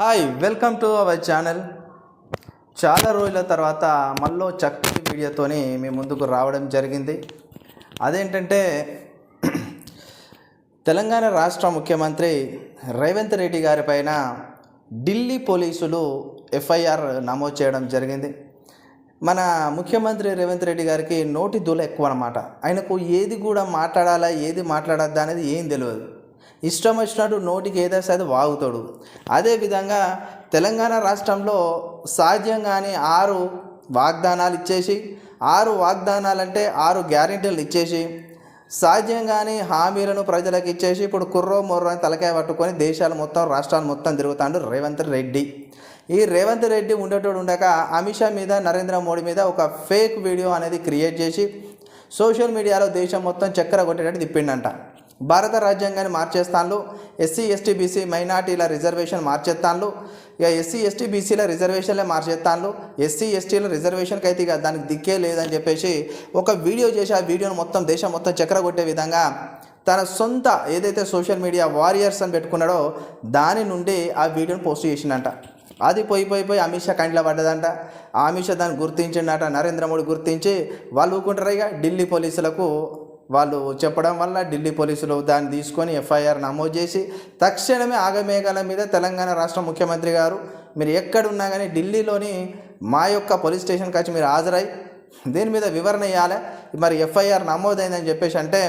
Hi welcome to our channel. చాలా రోజుల తర్వాత మళ్ళీ చక్కటి వీడియోతోని మీ ముందుకు రావడం జరిగింది. అదేంటంటే తెలంగాణ రాష్ట్ర ముఖ్యమంత్రి రేవంత్ రెడ్డి గారి పైన ఢిల్లీ పోలీసులు ఎఫ్ఐఆర్ నమోదు చేయడం జరిగింది. మన ముఖ్యమంత్రి రేవంత్ రెడ్డి గారికి నోటి దూల ఎక్కువ అన్నమాట. ఆయనకు ఏది కూడా మాట్లాడాలా ఏది మాట్లాడద్దా అనేది ఏం తెలియదు. ఇష్టం వచ్చినట్టు నోటికి ఏదైతే అది వాగుతాడు. అదేవిధంగా తెలంగాణ రాష్ట్రంలో సాధ్యంగానే 6 వాగ్దానాలు ఇచ్చేసి 6 వాగ్దానాలు అంటే 6 గ్యారెంటీలు ఇచ్చేసి సాధ్యంగానే హామీలను ప్రజలకు ఇచ్చేసి ఇప్పుడు కుర్రో మొర్రో అని తలకాయ పట్టుకొని దేశాలు మొత్తం రాష్ట్రాలు మొత్తం తిరుగుతాడు రేవంత్ రెడ్డి. ఈ రేవంత్ రెడ్డి ఉండేటోడు ఉండక అమిత్ షా మీద నరేంద్ర మోడీ మీద ఒక ఫేక్ వీడియో అనేది క్రియేట్ చేసి సోషల్ మీడియాలో దేశం మొత్తం చక్కెర కొట్టేటట్టు తిప్పిండంట. భారత రాజ్యాంగాన్ని మార్చేస్తాను, ఎస్సీ ఎస్టీ బీసీ మైనార్టీల రిజర్వేషన్ మార్చేస్తాను, ఇక ఎస్సీ ఎస్టీ బీసీల రిజర్వేషన్లే మార్చేస్తాను, ఎస్సీ ఎస్టీల రిజర్వేషన్కి అయితే ఇక దానికి దిక్కే లేదని చెప్పేసి ఒక వీడియో చేసి ఆ వీడియోను మొత్తం దేశం మొత్తం చక్కెర కొట్టే విధంగా తన సొంత ఏదైతే సోషల్ మీడియా వారియర్స్ అని పెట్టుకున్నాడో దాని నుండి ఆ వీడియోను పోస్ట్ చేసిందంట. అది పోయి అమిత్ షా కంట్లో పడ్డదంట. ఆ అమిత్ షా దాన్ని గుర్తించిండట. నరేంద్ర మోడీ గుర్తించి వాళ్ళు ఊరుకుంటారు. ఇక ఢిల్లీ పోలీసులకు వాళ్ళు చెప్పడం వల్ల ఢిల్లీ పోలీసులు దాన్ని తీసుకొని ఎఫ్ఐఆర్ నమోదు చేసి తక్షణమే ఆగమేఘాల మీద తెలంగాణ రాష్ట్ర ముఖ్యమంత్రి గారు మీరు ఎక్కడున్నా కానీ ఢిల్లీలోని మా యొక్క పోలీస్ స్టేషన్కి వచ్చి మీరు హాజరై దీని మీద వివరణ ఇవ్వాలి. మరి ఎఫ్ఐఆర్ నమోదైందని చెప్పేసి అంటే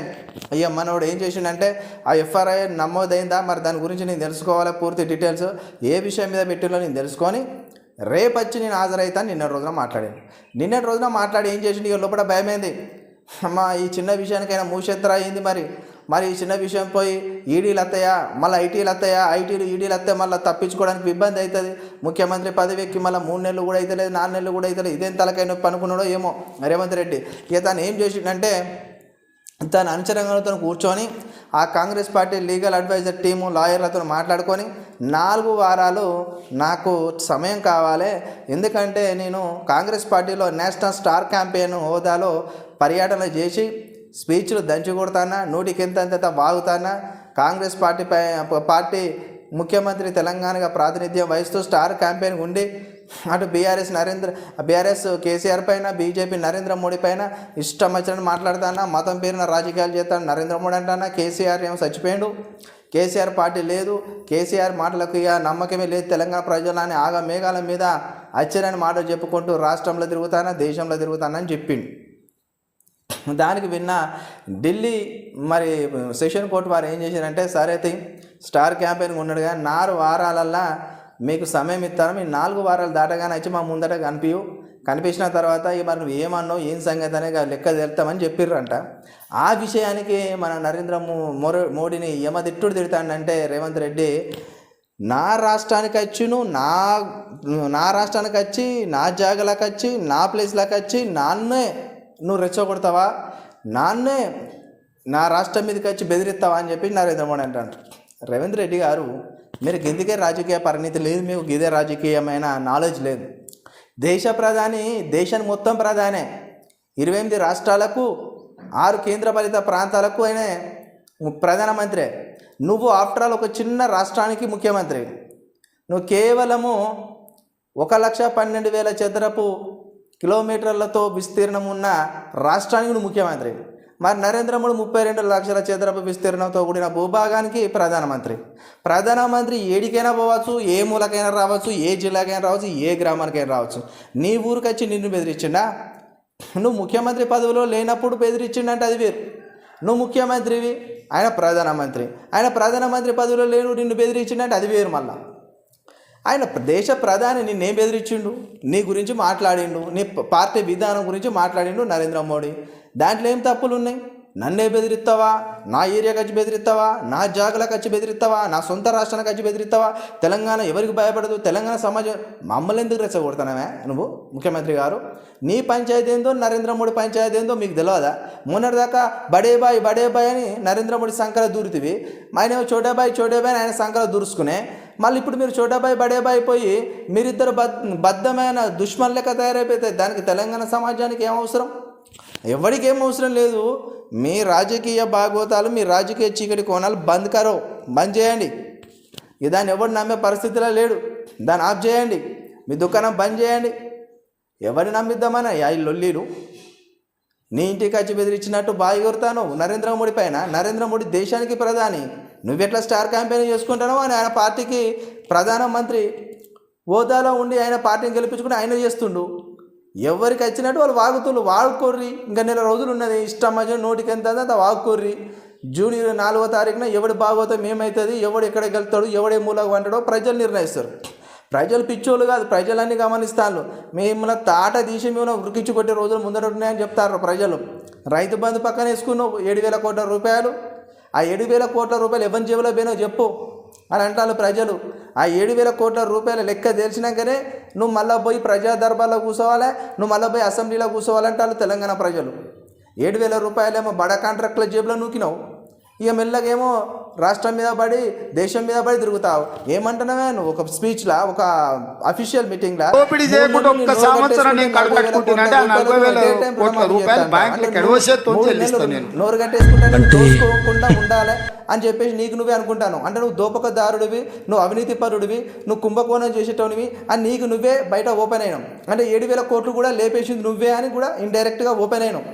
అయ్యా మనోడు ఏం చేసిండంటే ఆ ఎఫ్ఐఆర్ నమోదైందా మరి దాని గురించి నేను తెలుసుకోవాలి, పూర్తి డీటెయిల్స్ ఏ విషయం మీద పెట్టిలో నేను తెలుసుకొని రేపచ్చి నేను హాజరవుతాను. నిన్నటి రోజున మాట్లాడి ఏం చేసిండు, ఇక లోపల భయమైంది. అమ్మ ఈ చిన్న విషయానికైనా మూషెత్తరా అయింది. మరి ఈ చిన్న విషయం పోయి ఈడీలు వస్తాయా, మళ్ళీ ఐటీలు వస్తాయా, ఐటీలు ఈడీలు వస్తే మళ్ళీ తప్పించుకోవడానికి ఇబ్బంది అవుతుంది. ముఖ్యమంత్రి పదవి ఎక్కి మళ్ళీ 3 నెలలు కూడా అవుతలేదు, 4 నెలలు కూడా అవుతలేదు. ఇదేం తలకై నొప్పి అనుకున్నాడో ఏమో రేవంత్ రెడ్డి. ఇక తను ఏం చేసిండంటే తన అనుచరంగాలతో కూర్చొని ఆ Congress party legal adviser team లాయర్లతో మాట్లాడుకొని 4 వారాలు నాకు సమయం కావాలి, ఎందుకంటే నేను కాంగ్రెస్ పార్టీలో నేషనల్ స్టార్ క్యాంపెయిన్ హోదాలో పర్యటన చేసి స్పీచ్లు దంచి కొడతానా, నోటికి ఎంత వాగుతానా, కాంగ్రెస్ పార్టీ ముఖ్యమంత్రి తెలంగాణగా ప్రాతినిధ్యం వహిస్తూ స్టార్ క్యాంపెయిన్ ఉండి అటు బీఆర్ఎస్ కేసీఆర్ పైన, బీజేపీ నరేంద్ర మోడీ పైన ఇష్టం వచ్చినట్టు మాట్లాడతానా, మతం పేరున రాజకీయాలు చేస్తాను నరేంద్ర మోడీ అంటానా, కేసీఆర్ ఏమో చచ్చిపోయాడు, కేసీఆర్ పార్టీ లేదు, కేసీఆర్ మాటలకు ఇక నమ్మకమే లేదు, తెలంగాణ ప్రజలని ఆగ మేఘాల మీద అచ్చరని మాటలు చెప్పుకుంటూ రాష్ట్రంలో తిరుగుతానా దేశంలో తిరుగుతానని చెప్పిండు. దానికి విన్న ఢిల్లీ మరి సెషన్ కోర్టు వారు ఏం చేశారంటే సరే స్టార్ క్యాంపెయిన్ ఉన్నాడుగా 4 వారాలల్లా మీకు సమయం ఇస్తాను, మీరు 4 వారాలు దాటగానే వచ్చి మా ముందట కనిపించిన తర్వాత మరి నువ్వు ఏమన్నావు ఏం సంగతి అనేది లెక్క తెలుస్తామని చెప్పిర్రంట. ఆ విషయానికి మన నరేంద్ర మోడీని యమదిట్టుడు తిడతాడంటే రేవంత్ రెడ్డి నా రాష్ట్రానికి వచ్చి నా రాష్ట్రానికి వచ్చి నా జాగాలకు వచ్చి నా ప్లేస్లకు వచ్చి నాన్నే నువ్వు రెచ్చగొడతావా, నాన్నే నా రాష్ట్రం మీదకి వచ్చి బెదిరిస్తావా అని చెప్పి నరేంద్ర మోడీ అంటాడు. రేవంత్ రెడ్డి గారు మీరు గిందికే రాజకీయ పరిణితి లేదు, మీకు గిదే రాజకీయమైన నాలెడ్జ్ లేదు. దేశ ప్రధాని దేశాన్ని మొత్తం ప్రధానే, 28 రాష్ట్రాలకు 6 కేంద్రపాలిత ప్రాంతాలకు ఆయన ప్రధానమంత్రి. నువ్వు ఆఫ్టర్ ఆల్ ఒక చిన్న రాష్ట్రానికి ముఖ్యమంత్రి. నువ్వు కేవలము 1,12,000 చదరపు కిలోమీటర్లతో విస్తీర్ణం ఉన్న రాష్ట్రానికి నువ్వు ముఖ్యమంత్రి. మరి నరేంద్ర మోడీ 32 లక్షల చదరపు విస్తీర్ణంతో కూడిన భూభాగానికి ప్రధానమంత్రి ఏడికైనా పోవచ్చు, ఏ మూలకైనా రావచ్చు, ఏ జిల్లాకైనా రావచ్చు, ఏ గ్రామానికైనా రావచ్చు. నీ ఊరికి వచ్చి నిన్ను బెదిరించిండా? నువ్వు ముఖ్యమంత్రి పదవిలో లేనప్పుడు బెదిరించిండంటే అది వేరు. నువ్వు ముఖ్యమంత్రివి, ఆయన ప్రధానమంత్రి పదవిలో లేను నిన్ను బెదిరించిండంటే అది వేరు. మళ్ళా ఆయన దేశ ప్రధాని నిన్నేం బెదిరించిండు, నీ గురించి మాట్లాడిండు, నీ పార్టీ విధానం గురించి మాట్లాడిండు నరేంద్ర మోడీ. దాంట్లో ఏం తప్పులు ఉన్నాయి? నన్నే బెదిరిస్తావా, నా ఏరియాకి వచ్చి బెదిరిస్తావా, నా జాగలకు వచ్చి బెదిరిస్తావా, నా సొంత రాష్ట్రానికి వచ్చి బెదిరిస్తావా? తెలంగాణ ఎవరికి భయపడదు, తెలంగాణ సమాజం మమ్మల్ని ఎందుకు రెచ్చగొడతానవే నువ్వు ముఖ్యమంత్రి గారు? నీ పంచాయతీ ఏందో నరేంద్ర మోడీ పంచాయతీ ఏందో మీకు తెలియదా? మొన్నటిదాకా బడే బాయ్ అని నరేంద్ర మోడీ సంకల దూరితివి, ఆయన చోటాబాయ్ అని ఆయన సంకల దూరుసుకునే. మళ్ళీ ఇప్పుడు మీరు చోటాబాయ్ బడేబాయ్ పోయి మీరిద్దరు బద్ధమైన దుష్మన్ లెక్క తయారైపోతాయి. దానికి తెలంగాణ సమాజానికి ఏం అవసరం? ఎవరికి ఏం అవసరం లేదు. మీ రాజకీయ భాగవతాలు, మీ రాజకీయ చీకటి కోణాలు బంద్ చేయండి. ఇక దాన్ని ఎవడు నమ్మే పరిస్థితిలో లేడు. దాన్ని ఆఫ్ చేయండి, మీ దుకాణం బంద్ చేయండి. ఎవరిని నమ్మిద్దామని ఈ లొల్లీలు? నీ ఇంటికి వచ్చి బెదిరించినట్టు బాగా కొడతాను నరేంద్ర మోడీ పైన. నరేంద్ర మోడీ దేశానికి ప్రధాని, నువ్వెట్లా స్టార్ క్యాంపెయిన్ చేసుకుంటానో అని ఆయన పార్టీకి ప్రధానమంత్రి హోదాలో ఉండి ఆయన పార్టీని గెలిపించుకుని ఆయన చేస్తుండు. ఎవరికి వచ్చినట్టు వాళ్ళు వాగుతుళ్ళు, వాడుకోర్రి. ఇంకా నెల రోజులు ఉన్నది, ఇష్టం మధ్య నోటికి ఎంత అంత వాగుకోర్రి. జూన్ 4వ తారీఖున ఎవడు బాగోతాం ఏమవుతుంది, ఎవడు ఎక్కడ గెలుతాడు, ఎవడే మూలకు వంటాడో ప్రజలు నిర్ణయిస్తారు. ప్రజలు పిచ్చోళ్ళు కాదు, ప్రజలన్నీ గమనిస్తాను. మిమ్మల్ని తాట తీసి మేము ఉరికించి కొట్టే రోజులు ముందర ఉన్నాయని చెప్తారు ప్రజలు. రైతు బంధు పక్కన వేసుకున్నావు 7,000 కోట్ల రూపాయలు. ఆ 7,000 కోట్ల రూపాయలు ఎవరి జేబులో పోయినో చెప్పు అని అంటారు ప్రజలు. ఆ 7,000 కోట్ల రూపాయల లెక్క తెలిసినాకనే నువ్వు మళ్ళీ పోయి ప్రజా దర్బార్లో కూర్చోవాలి, నువ్వు మళ్ళీ పోయి అసెంబ్లీలో కూర్చోవాలంటారు తెలంగాణ ప్రజలు. 7,000 రూపాయలేమో బడా కాంట్రాక్టుల జేబులో నూకినావు, ఇక మెల్లగేమో రాష్ట్రం మీద పడి దేశం మీద పడి తిరుగుతావు. ఏమంటున్నావే నువ్వు ఒక స్పీచ్లా, ఒక అఫీషియల్ మీటింగ్లా నోరు కట్టేసుకుంటా దోసుకోకుండా ఉండాలి అని చెప్పేసి నీకు నువ్వే అనుకుంటాను. అంటే నువ్వు దోపకదారుడివి, నువ్వు అవినీతి పరుడివి, నువ్వు కుంభకోణం చేసేటోనివి అని నీకు నువ్వే బయట ఓపెన్ అయినావు. అంటే 7,000 కోట్లు కూడా లేపేసింది నువ్వే అని కూడా ఇండైరెక్ట్గా ఓపెన్ అయినావు.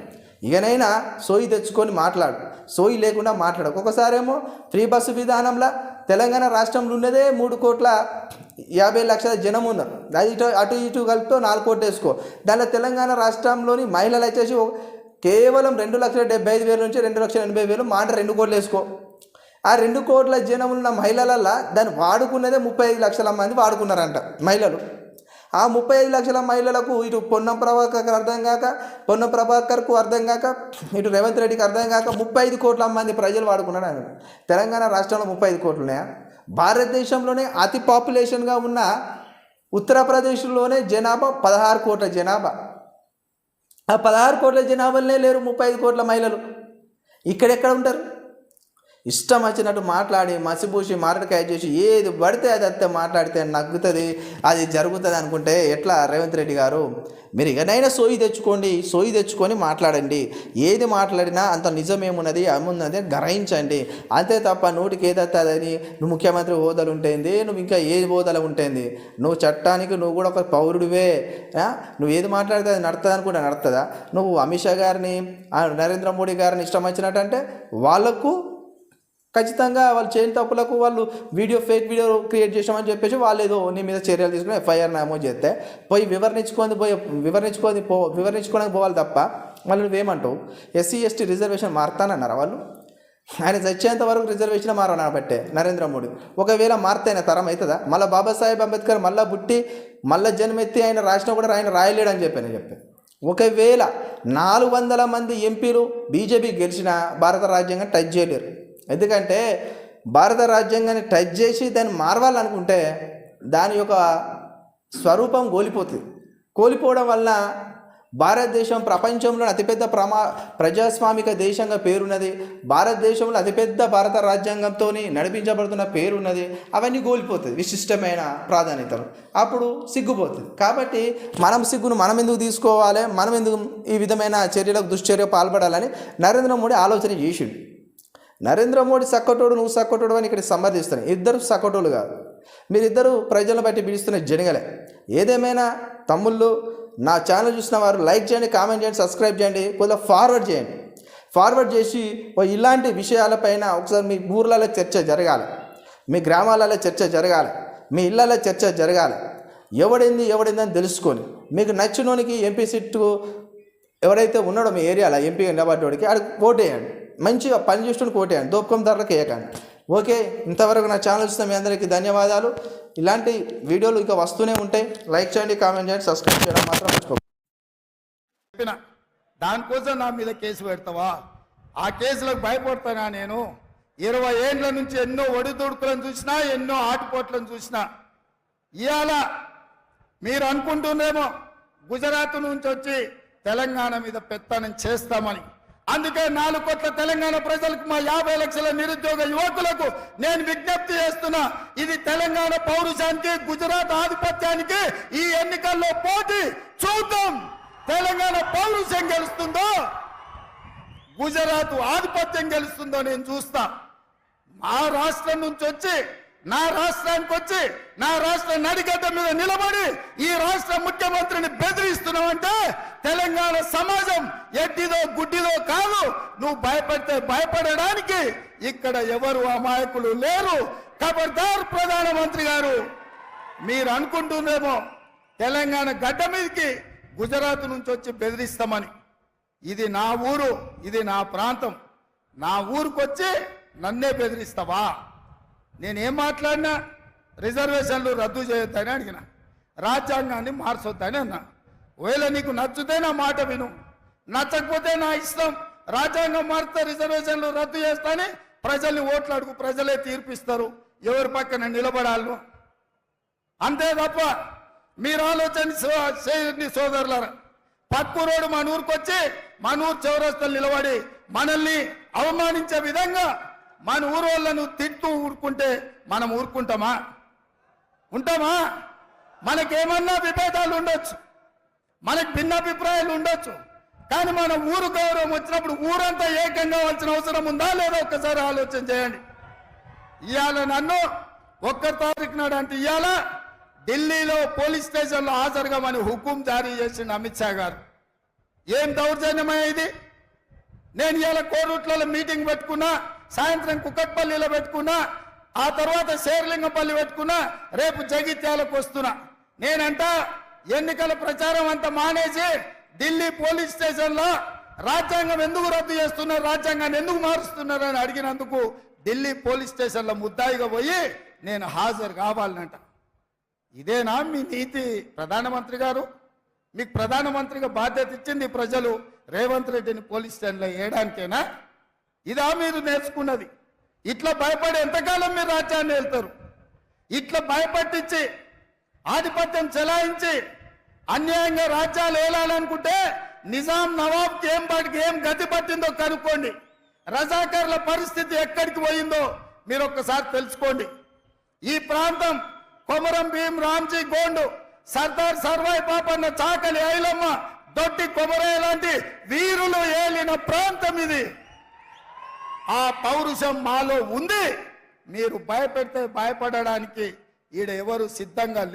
ఇకనైనా సోయి తెచ్చుకొని మాట్లాడు, సోయి లేకుండా మాట్లాడు. ఒకసారేమో ఫ్రీ బస్సు విధానంలో తెలంగాణ రాష్ట్రంలో ఉన్నదే 3,50,00,000 జనం ఉన్నారు. అది అటు ఇటు కలిపితో 4 కోట్లు వేసుకో. దాంట్లో తెలంగాణ రాష్ట్రంలోని మహిళలు వచ్చేసి కేవలం 2,75,000 నుంచి 2,80,000, మాట 2 కోట్లు వేసుకో. ఆ 2 కోట్ల జనం ఉన్న మహిళలల్లో దాన్ని వాడుకున్నదే 35 లక్షల మంది వాడుకున్నారంట మహిళలు. ఆ 35 లక్షల మహిళలకు ఇటు పొన్నం ప్రభాకర్కు అర్థం కాక ఇటు రేవంత్ రెడ్డికి అర్థం కాక 35 కోట్ల మంది ప్రజలు వాడుకున్నాడు ఆయన. తెలంగాణ రాష్ట్రంలో 35 కోట్లు ఉన్నాయా? భారతదేశంలోనే అతి పాపులేషన్గా ఉన్న ఉత్తరప్రదేశ్లోనే జనాభా 16 కోట్ల జనాభా. ఆ 16 కోట్ల జనాభాలనే లేరు 35 కోట్ల మహిళలు. ఇక్కడెక్కడ ఉంటారు? ఇష్టం వచ్చినట్టు మాట్లాడి మసిపూసి మారడికాయ చేసి ఏది పడితే అది అంతే మాట్లాడితే నగ్గుతుంది, అది జరుగుతుంది అనుకుంటే ఎట్లా? రేవంత్ రెడ్డి గారు, మీరు ఇకనైనా సోయి తెచ్చుకొని మాట్లాడండి. ఏది మాట్లాడినా అంత నిజమేమున్నది ఏమున్నది గ్రహించండి. అంతే తప్ప నోటికి ఏదవుతుందని నువ్వు ముఖ్యమంత్రి హోదాలు ఉంటుంది, నువ్వు ఇంకా ఏ హోదాలు ఉంటుంది, నువ్వు చట్టానికి నువ్వు కూడా ఒక పౌరుడివే. నువ్వు ఏది మాట్లాడితే అది నడుతుంది అనుకుంటే నడుతుందా? నువ్వు అమిత్ షా గారిని నరేంద్ర మోడీ గారిని ఇష్టం వచ్చినట్టు అంటే వాళ్ళకు ఖచ్చితంగా వాళ్ళు చేయని తప్పులకు వాళ్ళు ఫేక్ వీడియో క్రియేట్ చేసామని చెప్పేసి వాళ్ళు ఏదో నీ మీద చర్యలు తీసుకుని FIR నమోదు చేస్తే పోయి వివరించుకోవడానికి పోవాలి తప్ప వాళ్ళు నువ్వేమంటావు? SC ST రిజర్వేషన్ మారుతానన్నారా వాళ్ళు? ఆయన చచ్చేంత వరకు రిజర్వేషన్ మారనబట్టే నరేంద్ర మోడీ. ఒకవేళ మారితే ఆయన తరం అవుతుందా? మళ్ళీ బాబాసాహెబ్ అంబేద్కర్ మళ్ళీ పుట్టి మళ్ళీ జన్మెత్తి ఆయన రాసినా కూడా ఆయన రాయలేడని చెప్పాను. ఒకవేళ 400 మంది ఎంపీలు బీజేపీ గెలిచిన భారత రాజ్యాంగం టచ్ చేయలేరు. ఎందుకంటే భారత రాజ్యాంగాన్ని టచ్ చేసి దాన్ని మారవాలనుకుంటే దాని యొక్క స్వరూపం కోల్పోవడం వల్ల భారతదేశం ప్రపంచంలో అతిపెద్ద ప్రజాస్వామిక దేశంగా పేరున్నది. భారతదేశంలో అతిపెద్ద భారత రాజ్యాంగంతో నడిపించబడుతున్న పేరున్నది. అవన్నీ కోల్పోతుంది విశిష్టమైన ప్రాధాన్యతలు. అప్పుడు సిగ్గుపోతుంది. కాబట్టి సిగ్గును మనం ఎందుకు తీసుకోవాలి, మనం ఎందుకు ఈ విధమైన చర్యలకు దుశ్చర్య పాల్పడాలని నరేంద్ర మోడీ ఆలోచన చేసిండు. నరేంద్ర మోడీ సక్కటోడు, నువ్వు సక్కటోడు అని ఇక్కడ సమర్థిస్తాను. ఇద్దరు సక్కటోళ్ళు కాదు, మీరిద్దరు ప్రజలను బట్టి పిలుస్తున్న జనగలే. ఏదేమైనా తమ్ముళ్ళు, నా ఛానల్ చూసిన వారు లైక్ చేయండి, కామెంట్ చేయండి, సబ్స్క్రైబ్ చేయండి, కొద్దిగా ఫార్వర్డ్ చేసి ఇలాంటి విషయాలపైన ఒకసారి మీ ఊర్లలో చర్చ జరగాలి, మీ గ్రామాలలో చర్చ జరగాలి, మీ ఇళ్లలో చర్చ జరగాలి. ఎవడింది అని తెలుసుకొని మీకు నచ్చినోనికి ఎంపీ సీటు ఎవరైతే ఉన్నాడో మీ ఏరియాలో ఎంపీగా నిలబడ్డోడికి ఆడికి ఓటేయండి. మంచిగా పనిచేస్తున్న కోటేయండి, దోపకం ధరలకు వేయకండి. ఓకే, ఇంతవరకు నా ఛానల్ చూస్తే మీ అందరికీ ధన్యవాదాలు. ఇలాంటి వీడియోలు ఇంకా వస్తూనే ఉంటాయి. లైక్ చేయండి, కామెంట్ చేయండి, సబ్స్క్రైబ్ చేయడం మాత్రం మర్చిపోకండి. దానికోసం నా మీద కేసు పెడతావా? ఆ కేసులకు భయపడతానా? నేను 20 ఏండ్ల నుంచి ఎన్నో ఒడిదుడుకులను చూసినా, ఎన్నో ఆటుపోట్లను చూసినా. ఇవాళ మీరు అనుకుంటుందేమో గుజరాత్ నుంచి వచ్చి తెలంగాణ మీద పెత్తనం చేస్తామని. అందుకే 4 కోట్ల తెలంగాణ ప్రజలకు, మా 50 లక్షల నిరుద్యోగ యువకులకు నేను విజ్ఞప్తి చేస్తున్నా. ఇది తెలంగాణ పౌరుషానికి, గుజరాత్ ఆధిపత్యానికి ఈ ఎన్నికల్లో పోటీ. చూద్దాం తెలంగాణ పౌరుషం గెలుస్తుందో, గుజరాత్ ఆధిపత్యం గెలుస్తుందో నేను చూస్తా. మా రాష్ట్రం నుంచి వచ్చి నా రాష్ట్రానికి వచ్చి నా రాష్ట్ర నడిగడ్డ మీద నిలబడి ఈ రాష్ట్ర ముఖ్యమంత్రిని బెదిరిస్తున్నావంటే తెలంగాణ సమాజం ఎట్టిదో గుడ్డిదో కాదు. నువ్వు భయపడితే భయపడడానికి ఇక్కడ ఎవరు అమాయకులు లేరు. ఖబర్దార్ ప్రధానమంత్రి గారు, మీరు అనుకుంటుందేమో తెలంగాణ గడ్డ మీదకి గుజరాత్ నుంచి వచ్చి బెదిరిస్తామని. ఇది నా ఊరు, ఇది నా ప్రాంతం. నా ఊరికి వచ్చి నన్నే బెదిరిస్తావా? నేనేం మాట్లాడినా రిజర్వేషన్లు రద్దు చేయొద్దని అడిగిన, రాజ్యాంగాన్ని మార్చొద్దని అన్నా. ఒకవేళ నీకు నచ్చితే నా మాట విను, నచ్చకపోతే నా ఇష్టం. రాజ్యాంగం మారితే రిజర్వేషన్లు రద్దు చేస్తానే ప్రజల్ని ఓట్లు అడుగు, ప్రజలే తీర్పిస్తారు ఎవరి పక్కన నిలబడాలను. అంతే తప్ప మీరు ఆలోచన చేయండి సోదరులారా. పక్కూరోడు మన ఊరికి వచ్చి మన ఊరు చౌరస్తలు నిలబడి మనల్ని అవమానించే విధంగా మన ఊరు వాళ్ళను తిట్టు ఊరుకుంటే మనం ఊరుకుంటామా? ఉంటామా? మనకేమన్నా విభేదాలు ఉండొచ్చు, మనకు భిన్నాభిప్రాయాలు ఉండొచ్చు, కానీ మన ఊరు గౌరవం వచ్చినప్పుడు ఊరంతా ఏకంగా కావాల్సిన అవసరం ఉందా లేదా ఒక్కసారి ఆలోచన చేయండి. ఇవాళ నన్ను 1 తారీఖు నాడు అంటే ఇవాళ ఢిల్లీలో పోలీస్ స్టేషన్లో హాజరుగామని హుకుం జారీ చేసిండు అమిత్ షా గారు. ఏం దౌర్జన్యమయ్య ఇది? నేను ఇవాళ కోరుట్లలో మీటింగ్ పెట్టుకున్నా, సాయంత్రం కుక్కట్పల్లిలో పెట్టుకున్నా, ఆ తర్వాత శేర్లింగంపల్లి పెట్టుకున్నా, రేపు జగిత్యాలకు వస్తున్నా. నేనంట ఎన్నికల ప్రచారం అంతా మానేసి ఢిల్లీ పోలీస్ స్టేషన్లో రాజ్యాంగం ఎందుకు రద్దు చేస్తున్నారు, రాజ్యాంగాన్ని ఎందుకు మారుస్తున్నారు అని అడిగినందుకు ఢిల్లీ పోలీస్ స్టేషన్లో ముద్దాయిగా పోయి నేను హాజరు కావాలనంట. ఇదేనా మీ నీతి ప్రధానమంత్రి గారు? మీకు ప్రధానమంత్రిగా బాధ్యత ఇచ్చింది ప్రజలు రేవంత్ రెడ్డిని పోలీస్ స్టేషన్లో వేయడానికేనా? ఇదా మీరు నేర్చుకున్నది? ఇట్లా భయపడి ఎంతకాలం మీరు రాజ్యాన్ని వెళ్తారు? ఇట్లా భయపట్టించి ఆధిపత్యం చెలాయించి అన్యాయంగా రాజ్యాలు ఏలాలనుకుంటే నిజాం నవాబ్కి ఏం గతి పట్టిందో కనుక్కోండి. రజాకర్ల పరిస్థితి ఎక్కడికి పోయిందో మీరు ఒక్కసారి తెలుసుకోండి. ఈ ప్రాంతం కొమరం భీం రామ్జీ గోండు, సర్దార్ సర్వాయి పాపన్న, చాకలి ఐలమ్మ, దొడ్డి కొమరయ్య లాంటి వీరులు ఏలిన ప్రాంతం ఇది. ఆ పౌరుషం మాలో ఉంది. మీరు భయపెడితే భయపడడానికి ఈడ ఎవరు సిద్ధంగా లేరు.